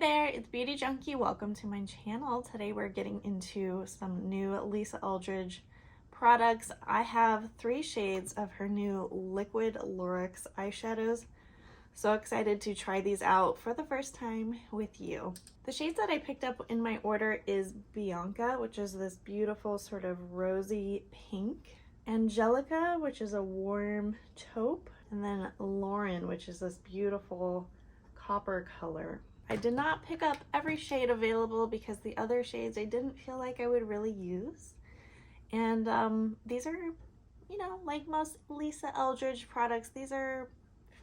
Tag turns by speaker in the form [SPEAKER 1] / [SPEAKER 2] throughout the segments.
[SPEAKER 1] there, it's Beauty Junkie. Welcome to my channel. Today we're getting into some new Lisa Eldridge products. I have 3 shades of her new liquid Lurex eyeshadows. So excited to try these out for the first time with you. The shades that I picked up in my order is Bianca, which is this beautiful sort of rosy pink. Angelica, which is a warm taupe. And then Lauren, which is this beautiful copper color. I did not pick up every shade available because the other shades I didn't feel like I would really use. And these are, you know, like most Lisa Eldridge products, these are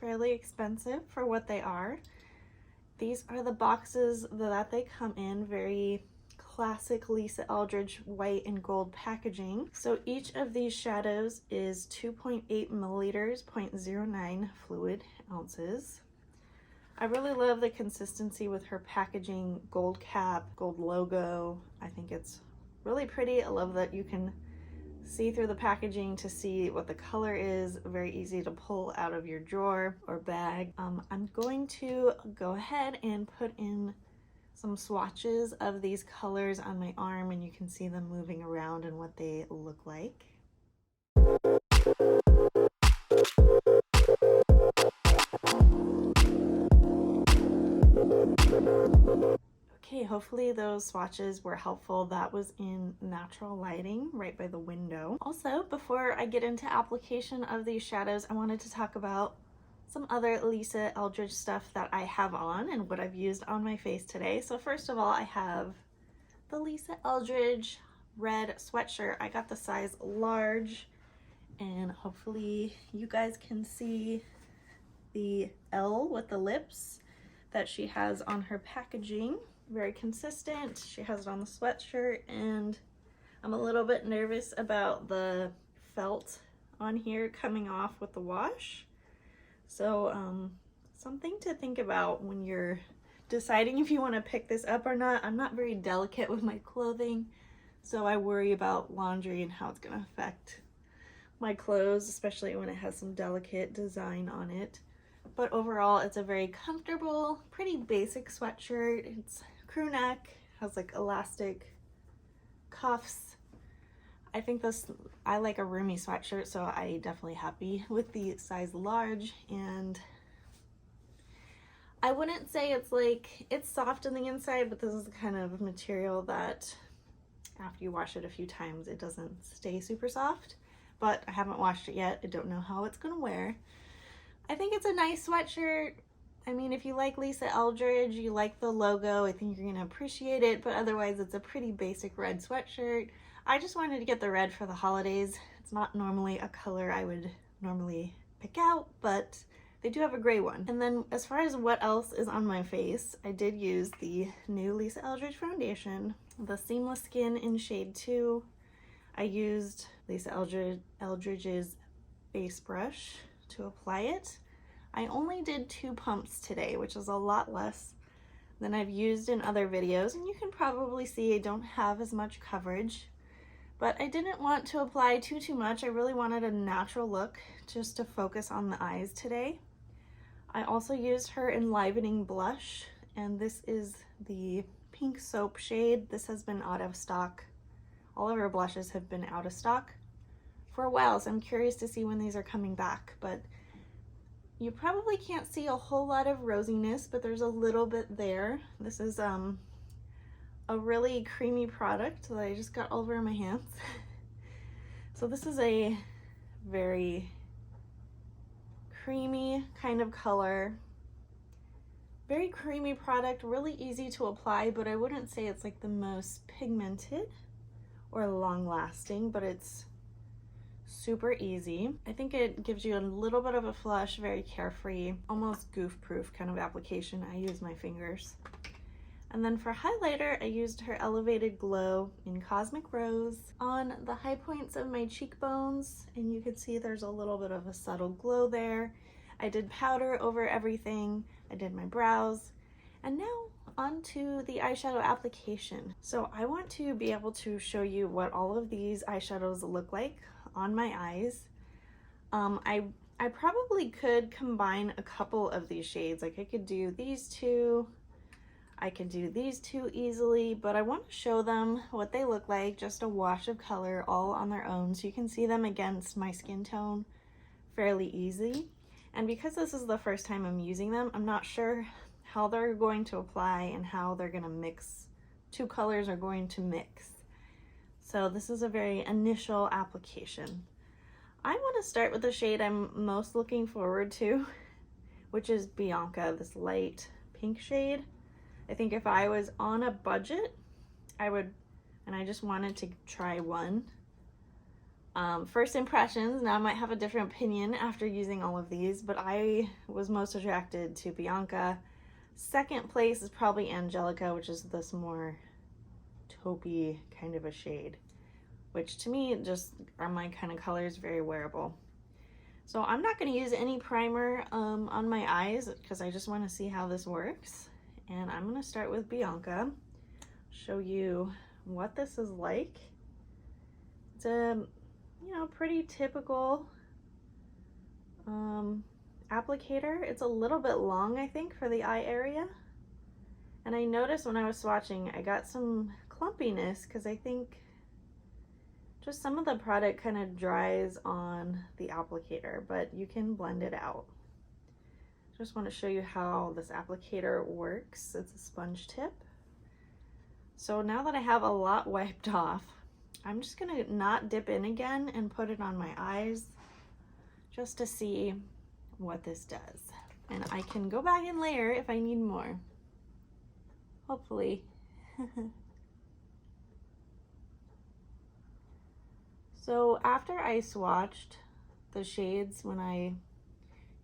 [SPEAKER 1] fairly expensive for what they are. These are the boxes that they come in, very classic Lisa Eldridge white and gold packaging. So each of these shadows is 2.8 milliliters, 0.09 fluid ounces. I really love the consistency with her packaging, gold cap, gold logo. I think it's really pretty. I love that you can see through the packaging to see what the color is. Very easy to pull out of your drawer or bag. I'm going to go ahead and put in some swatches of these colors on my arm, and you can see them moving around and what they look like. Okay, hopefully those swatches were helpful. That was in natural lighting right by the window. Also, before I get into application of these shadows, I wanted to talk about some other Lisa Eldridge stuff that I have on and what I've used on my face today. So first of all, I have the Lisa Eldridge red sweatshirt. I got the size large, and hopefully you guys can see the L with the lips that she has on her packaging. Very consistent. She has it on the sweatshirt, and I'm a little bit nervous about the felt on here coming off with the wash. So something to think about when you're deciding if you want to pick this up or not. I'm not very delicate with my clothing, so I worry about laundry and how it's going to affect my clothes, especially when it has some delicate design on it. But overall, it's a very comfortable, pretty basic sweatshirt. It's crew neck, has like elastic cuffs. I think I like a roomy sweatshirt, so I'm definitely happy with the size large. And I wouldn't say it's soft on the inside, but this is the kind of material that after you wash it a few times, it doesn't stay super soft. But I haven't washed it yet. I don't know how it's gonna wear. I think it's a nice sweatshirt. I mean, if you like Lisa Eldridge, you like the logo, I think you're gonna appreciate it, but otherwise it's a pretty basic red sweatshirt. I just wanted to get the red for the holidays. It's not normally a color I would normally pick out, but they do have a gray one. And then as far as what else is on my face, I did use the new Lisa Eldridge foundation, the Seamless Skin in shade 2. I used Lisa Eldridge's base brush to apply it. I only did 2 pumps today, which is a lot less than I've used in other videos, and you can probably see I don't have as much coverage, but I didn't want to apply too much. I really wanted a natural look just to focus on the eyes today. I also used her enlivening blush, and this is the pink soap shade. This has been out of stock. All of her blushes have been out of stock for a while, so I'm curious to see when these are coming back. But you probably can't see a whole lot of rosiness, but there's a little bit there. This is a really creamy product that I just got all over my hands. So this is a very creamy kind of color, very creamy product, really easy to apply, but I wouldn't say it's like the most pigmented or long lasting, but it's super easy. I think it gives you a little bit of a flush, very carefree, almost goof proof kind of application. I use my fingers. And then for highlighter, I used her Elevated Glow in Cosmic Rose on the high points of my cheekbones, and you can see there's a little bit of a subtle glow there. I did powder over everything. I did my brows, and now onto the eyeshadow application. So I want to be able to show you what all of these eyeshadows look like on my eyes. I probably could combine a couple of these shades. Like I could do these two. I can do these two easily, but I want to show them what they look like, just a wash of color all on their own, so you can see them against my skin tone fairly easy. And because this is the first time I'm using them, I'm not sure how they're going to apply and how they're going to mix. Two colors are going to mix. So this is a very initial application. I want to start with the shade I'm most looking forward to, which is Bianca, this light pink shade. I think if I was on a budget, I would, and I just wanted to try one. First impressions, now I might have a different opinion after using all of these, but I was most attracted to Bianca. Second place is probably Angelica, which is this more taupey kind of a shade, which to me just are my kind of colors, very wearable. So I'm not going to use any primer on my eyes because I just want to see how this works. And I'm going to start with Bianca, show you what this is like. It's a, you know, pretty typical applicator. It's a little bit long, I think, for the eye area. And I noticed when I was swatching, I got some clumpiness because I think just some of the product kind of dries on the applicator, but you can blend it out. Just want to show you how this applicator works. It's a sponge tip. So now that I have a lot wiped off, I'm just gonna not dip in again and put it on my eyes just to see what this does. And I can go back and layer if I need more, hopefully. So after I swatched the shades, when I,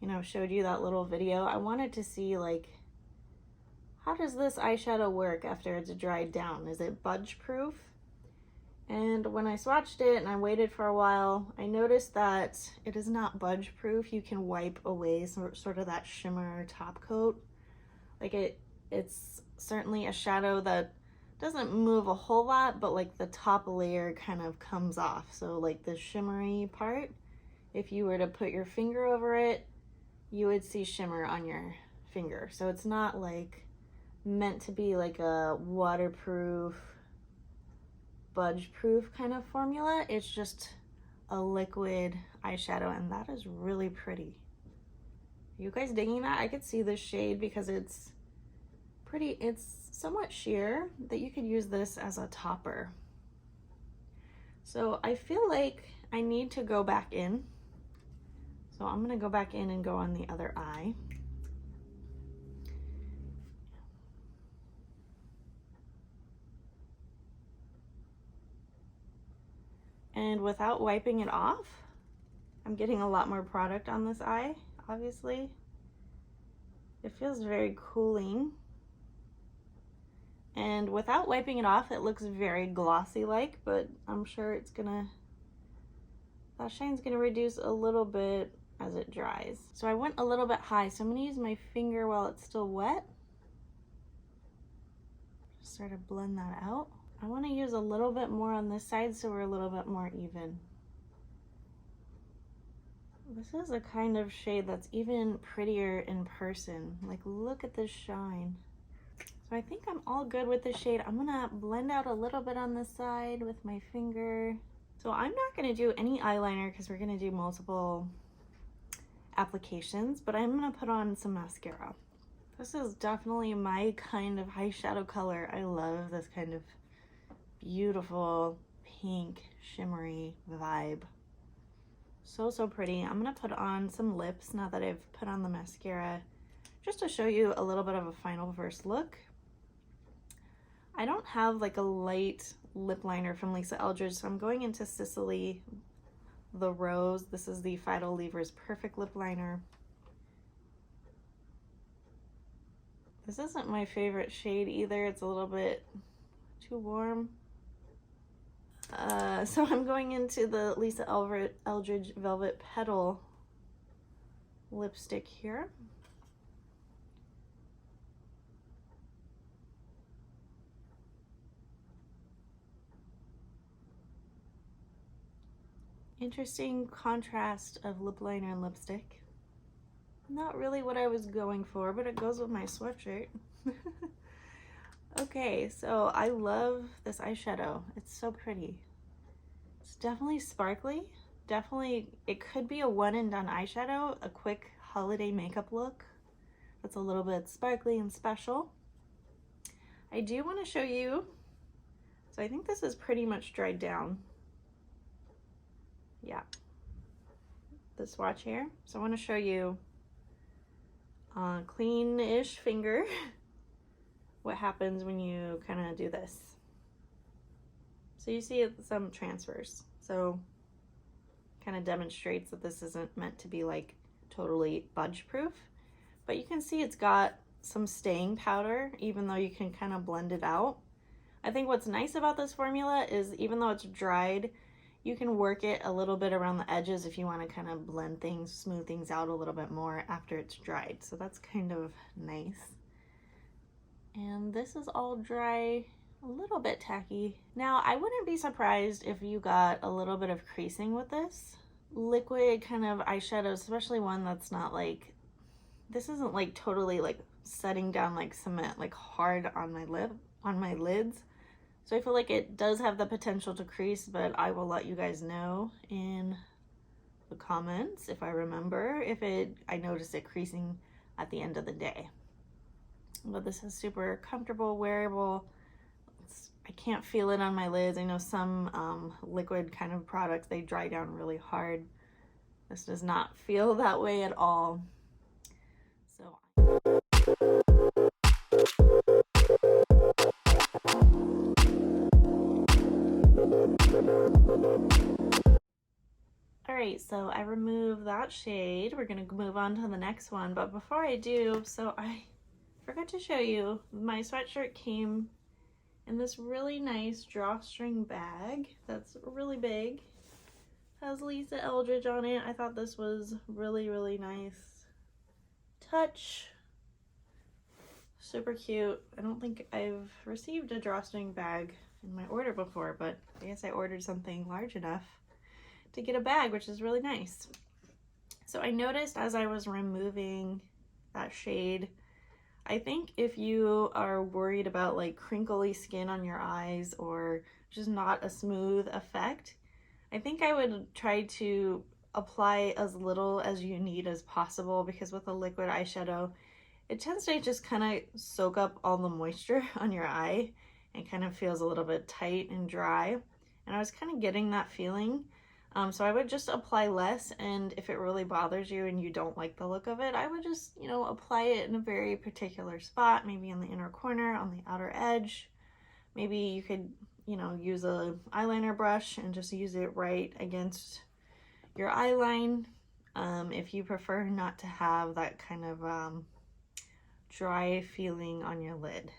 [SPEAKER 1] you know, showed you that little video, I wanted to see, like, how does this eyeshadow work after it's dried down? Is it budge proof? And when I swatched it and I waited for a while, I noticed that it is not budge proof. You can wipe away sort of that shimmer top coat. Like it's certainly a shadow that doesn't move a whole lot, but like the top layer kind of comes off. So like the shimmery part, if you were to put your finger over it, you would see shimmer on your finger. So it's not like meant to be like a waterproof, budge proof kind of formula. It's just a liquid eyeshadow, and that is really pretty. Are you guys digging that? I could see this shade because it's pretty, it's somewhat sheer, that you could use this as a topper. So I feel like I need to go back in. So I'm gonna go back in and go on the other eye. And without wiping it off, I'm getting a lot more product on this eye, obviously. It feels very cooling. And without wiping it off, it looks very glossy-like, but I'm sure it's gonna, that shine's gonna reduce a little bit as it dries. So I went a little bit high, so I'm gonna use my finger while it's still wet. Just sort of blend that out. I want to use a little bit more on this side so we're a little bit more even. This is a kind of shade that's even prettier in person. Like, look at this shine. So I think I'm all good with this shade. I'm gonna blend out a little bit on this side with my finger. So I'm not gonna do any eyeliner because we're gonna do multiple applications, but I'm gonna put on some mascara. This is definitely my kind of eyeshadow color. I love this kind of beautiful pink shimmery vibe. So pretty. I'm gonna put on some lips now that I've put on the mascara, just to show you a little bit of a final first look. I don't have like a light lip liner from Lisa Eldridge, so I'm going into Sicily the Rose. This is the Phyto Lever's Perfect Lip Liner. This isn't my favorite shade either. It's a little bit too warm. So I'm going into the Lisa Eldridge Velvet Petal lipstick here. Interesting contrast of lip liner and lipstick. Not really what I was going for, but it goes with my sweatshirt. Okay, so I love this eyeshadow. It's so pretty. It's definitely sparkly. Definitely, it could be a one and done eyeshadow, a quick holiday makeup look that's a little bit sparkly and special. I do want to show you, so I think this is pretty much dried down. Yeah, the swatch here. So I want to show you clean-ish finger what happens when you kind of do this. So you see some transfers. So kind of demonstrates that this isn't meant to be like totally budge proof, but you can see it's got some staying powder even though you can kind of blend it out. I think what's nice about this formula is even though it's dried, you can work it a little bit around the edges if you want to kind of blend things, smooth things out a little bit more after it's dried. So that's kind of nice. And this is all dry, a little bit tacky. Now, I wouldn't be surprised if you got a little bit of creasing with this. Liquid kind of eyeshadow, especially one that's not like, this isn't like totally like setting down like cement, like hard on my lids. So I feel like it does have the potential to crease, but I will let you guys know in the comments if I remember, if I notice it creasing at the end of the day. But this is super comfortable, wearable. I can't feel it on my lids. I know some liquid kind of products, they dry down really hard. This does not feel that way at all. So all right, so I removed that shade. We're gonna move on to the next one, but before I do, so I forgot to show you, my sweatshirt came in this really nice drawstring bag that's really big. Has Lisa Eldridge on it. I thought this was really, really nice touch. Super cute. I don't think I've received a drawstring bag in my order before, but I guess I ordered something large enough to get a bag, which is really nice. So I noticed as I was removing that shade, I think if you are worried about like crinkly skin on your eyes or just not a smooth effect, I think I would try to apply as little as you need as possible, because with a liquid eyeshadow, it tends to just kind of soak up all the moisture on your eye and kind of feels a little bit tight and dry. And I was kind of getting that feeling. So I would just apply less, and if it really bothers you and you don't like the look of it, I would just, you know, apply it in a very particular spot, maybe in the inner corner, on the outer edge. Maybe you could, you know, use a eyeliner brush and just use it right against your eye line, if you prefer not to have that kind of dry feeling on your lid.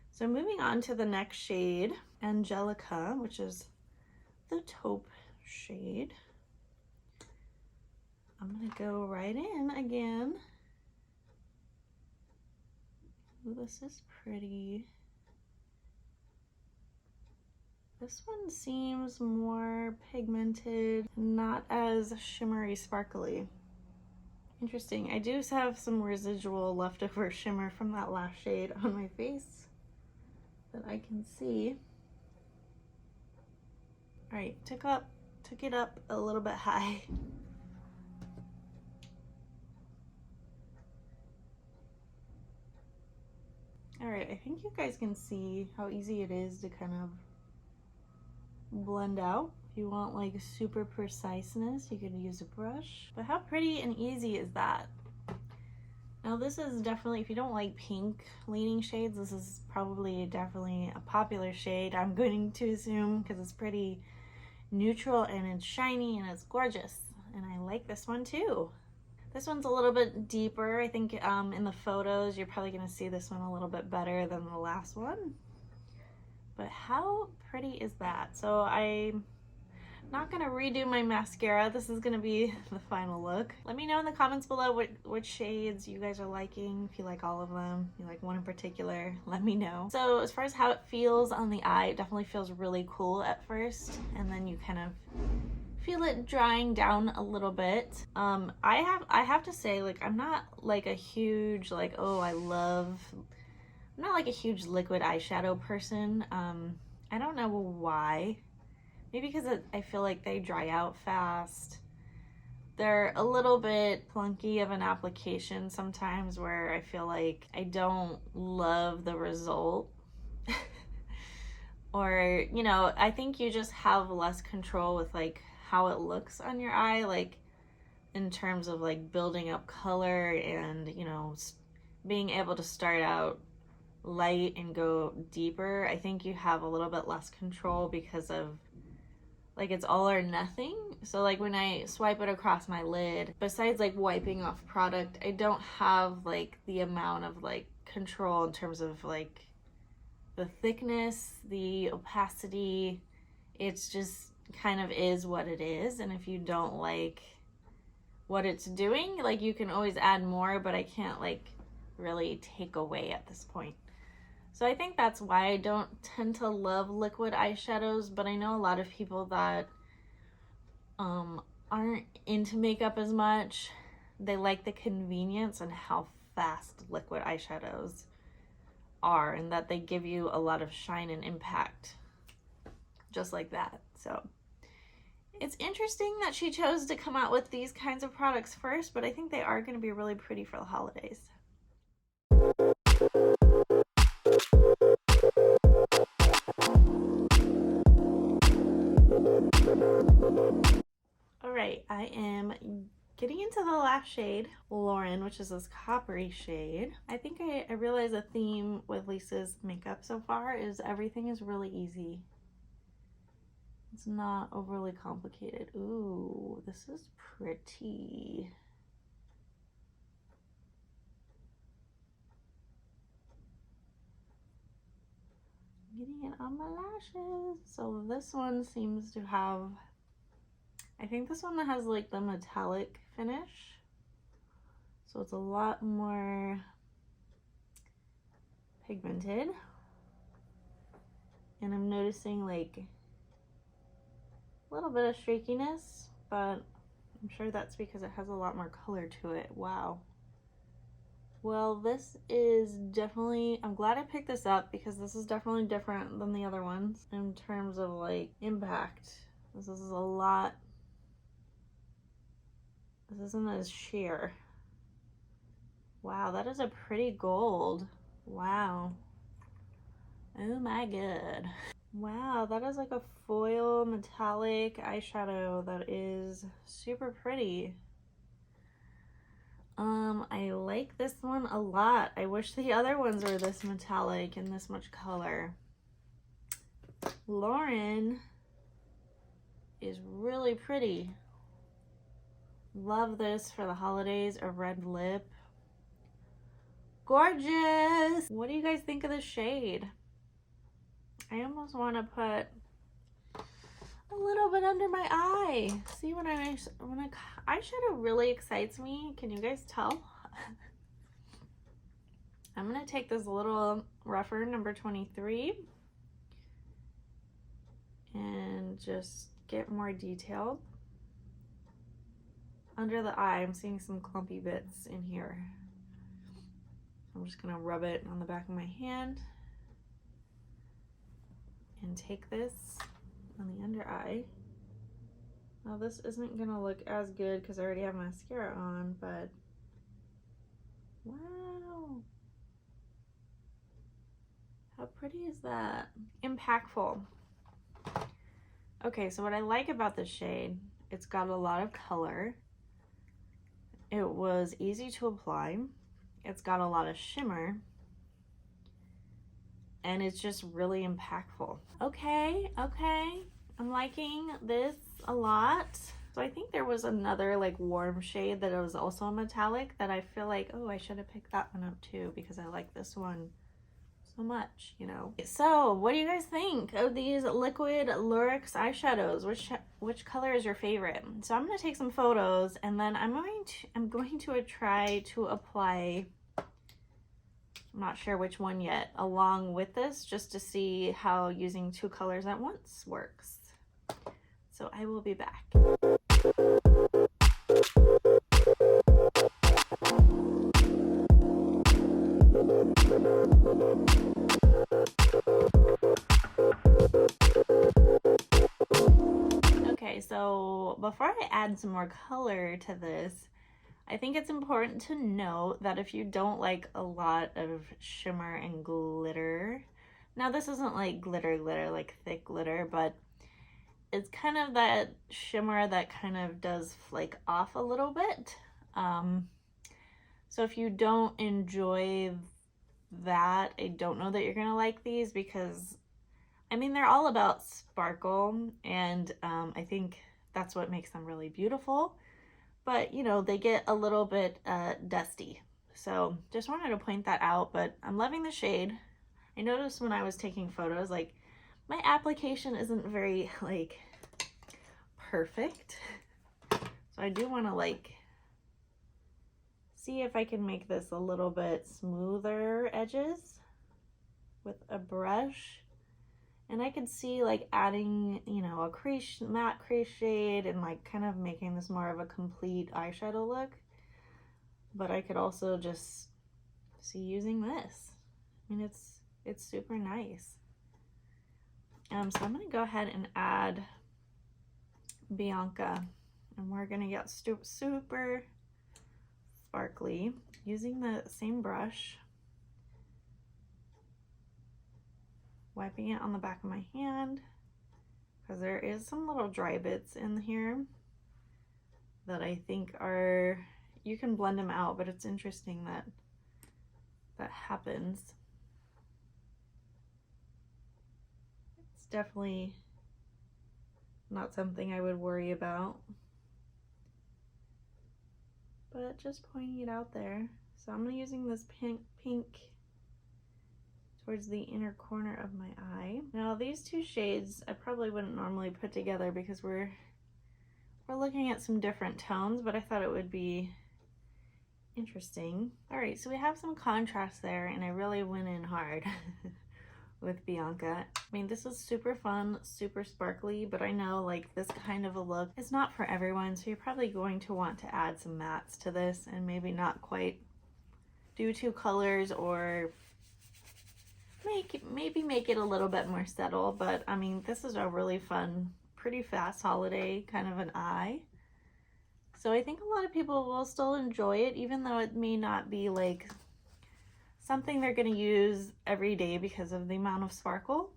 [SPEAKER 1] So moving on to the next shade, Angelica, which is the taupe shade. I'm gonna go right in again. Ooh, this is pretty. This one seems more pigmented, not as shimmery sparkly. Interesting. I do have some residual leftover shimmer from that last shade on my face that I can see. All right, took it up a little bit high. All right, I think you guys can see how easy it is to kind of blend out. If you want like super preciseness, you could use a brush. But how pretty and easy is that? Now this is definitely, if you don't like pink leaning shades, this is probably definitely a popular shade, I'm going to assume, because it's pretty neutral and it's shiny and it's gorgeous. And I like this one too. This one's a little bit deeper. I think in the photos you're probably going to see this one a little bit better than the last one. But how pretty is that? So I'm not going to redo my mascara. This is going to be the final look. Let me know in the comments below what shades you guys are liking. If you like all of them, you like one in particular, let me know. So as far as how it feels on the eye, it definitely feels really cool at first, and then you kind of feel it drying down a little bit. I have to say, like, I'm not like a huge like, oh, I love I'm not like a huge liquid eyeshadow person. I don't know why. Maybe because I feel like they dry out fast. They're a little bit clunky of an application sometimes, where I feel like I don't love the result. Or, you know, I think you just have less control with like how it looks on your eye, like in terms of like building up color and, you know, being able to start out light and go deeper. I think you have a little bit less control because of like it's all or nothing. So like when I swipe it across my lid, besides like wiping off product, I don't have like the amount of like control in terms of like the thickness, the opacity. It's just kind of is what it is. And if you don't like what it's doing, like you can always add more, but I can't like really take away at this point. So I think that's why I don't tend to love liquid eyeshadows, but I know a lot of people that aren't into makeup as much. They like the convenience and how fast liquid eyeshadows are, and that they give you a lot of shine and impact just like that. So it's interesting that she chose to come out with these kinds of products first, but I think they are going to be really pretty for the holidays. All right, I am getting into the last shade, Lauren, which is this coppery shade. I think I realized a theme with Lisa's makeup so far is everything is really easy. It's not overly complicated. Ooh, this is pretty. I'm getting it on my lashes. So this one seems to have, I think this one has like the metallic finish. So it's a lot more pigmented. And I'm noticing like a little bit of streakiness, but I'm sure that's because it has a lot more color to it. Wow. Well, this is definitely, I'm glad I picked this up because this is definitely different than the other ones in terms of like impact. This is a lot, this isn't as sheer. Wow, that is a pretty gold. Wow. Oh my god. Wow, that is like a foil metallic eyeshadow that is super pretty. I like this one a lot. I wish the other ones were this metallic and this much color. Lauren is really pretty. Love this for the holidays, a red lip. Gorgeous! What do you guys think of the shade? I almost want to put a little bit under my eye. See, when eyeshadow really excites me. Can you guys tell? I'm gonna take this little rougher number 23 and just get more detailed. Under the eye, I'm seeing some clumpy bits in here. I'm just gonna rub it on the back of my hand and take this on the under eye. Now this isn't gonna look as good because I already have mascara on, but wow, how pretty is that? Impactful. Okay, so what I like about this shade, it's got a lot of color. It was easy to apply. It's got a lot of shimmer. And it's just really impactful. Okay, I'm liking this a lot. So I think there was another like warm shade that was also a metallic that I feel like, oh, I should have picked that one up too because I like this one so much, you know. So what do you guys think of these liquid Lurex eyeshadows? Which color is your favorite? So I'm gonna take some photos and then I'm going to try to apply, I'm not sure which one yet, along with this, just to see how using two colors at once works. So I will be back. Okay, so before I add some more color to this, I think it's important to note that if you don't like a lot of shimmer and glitter, now this isn't like glitter, like thick glitter, but it's kind of that shimmer that kind of does flake off a little bit. So if you don't enjoy that, I don't know that you're gonna like these, because I mean, they're all about sparkle, and I think that's what makes them really beautiful. But, you know, they get a little bit dusty. So just wanted to point that out, but I'm loving the shade. I noticed when I was taking photos, like, my application isn't very, like, perfect. So I do want to, like, see if I can make this a little bit smoother edges with a brush. And I could see like adding, you know, a crease, matte crease shade, and like kind of making this more of a complete eyeshadow look. But I could also just see using this. I mean, it's super nice. So I'm gonna go ahead and add Bianca, and we're gonna get super sparkly using the same brush. Wiping it on the back of my hand, because there is some little dry bits in here that I think are, you can blend them out, but it's interesting that that happens. It's definitely not something I would worry about, but just pointing it out there. So I'm using this pink towards the inner corner of my eye. Now these two shades I probably wouldn't normally put together because we're looking at some different tones, but I thought it would be interesting. All right, so we have some contrast there, and I really went in hard with Bianca. I mean, this is super fun, super sparkly, but I know like this kind of a look is not for everyone, so you're probably going to want to add some mattes to this and maybe not quite do two colors, or maybe make it a little bit more subtle. But I mean, this is a really fun, pretty fast holiday kind of an eye. So I think a lot of people will still enjoy it, even though it may not be like something they're going to use every day because of the amount of sparkle.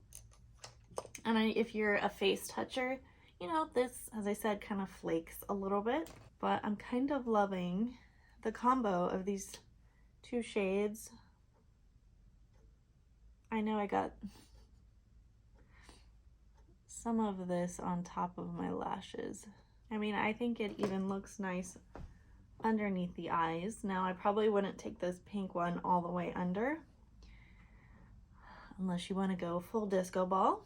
[SPEAKER 1] And if you're a face toucher, you know, this, as I said, kind of flakes a little bit, but I'm kind of loving the combo of these two shades. I know I got some of this on top of my lashes. I mean, I think it even looks nice underneath the eyes. Now, I probably wouldn't take this pink one all the way under, unless you want to go full disco ball.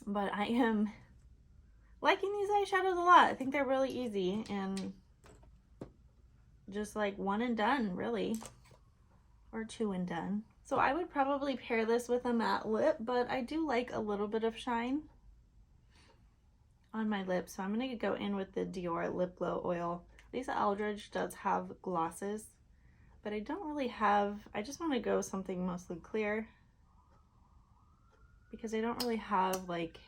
[SPEAKER 1] But I am liking these eyeshadows a lot. I think they're really easy and just like one and done, really, or two and done. So I would probably pair this with a matte lip, but I do like a little bit of shine on my lips. So I'm going to go in with the Dior Lip Glow Oil. Lisa Eldridge does have glosses, but I don't really have, I just want to go something mostly clear, because I don't really have like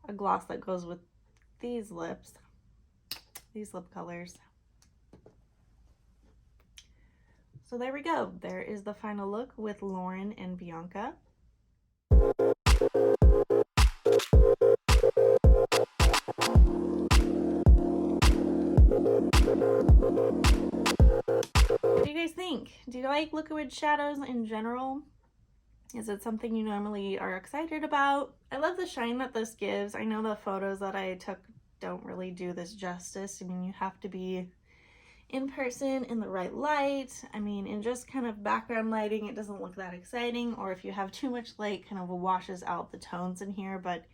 [SPEAKER 1] a gloss that goes with these lips, these lip colors. So there we go. There is the final look with Lauren and Bianca. What do you guys think? Do you like liquid shadows in general? Is it something you normally are excited about? I love the shine that this gives. I know the photos that I took don't really do this justice. I mean, you have to be in person in the right light. I mean, in just kind of background lighting, it doesn't look that exciting, or if you have too much light, kind of washes out the tones in here. But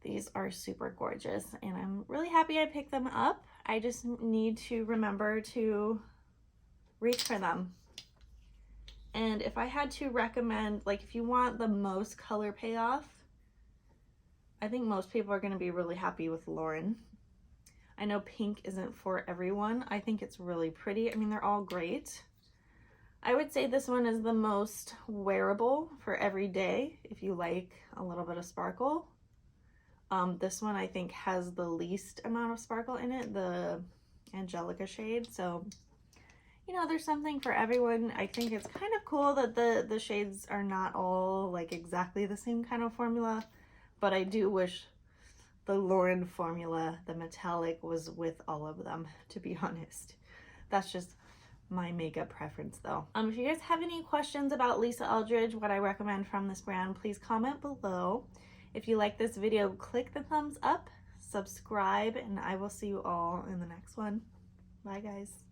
[SPEAKER 1] these are super gorgeous, and I'm really happy I picked them up. I just need to remember to reach for them. And if I had to recommend, like, if you want the most color payoff, I think most people are going to be really happy with Lauren. I know pink isn't for everyone. I think it's really pretty. I mean, they're all great. I would say this one is the most wearable for every day if you like a little bit of sparkle. This one I think has the least amount of sparkle in it, the Angelica shade. So, you know, there's something for everyone. I think it's kind of cool that the shades are not all like exactly the same kind of formula, but I do wish the Lauren formula, the metallic, was with all of them, to be honest. That's just my makeup preference though. If you guys have any questions about Lisa Eldridge, what I recommend from this brand, please comment below. If you like this video, click the thumbs up, subscribe, and I will see you all in the next one. Bye guys.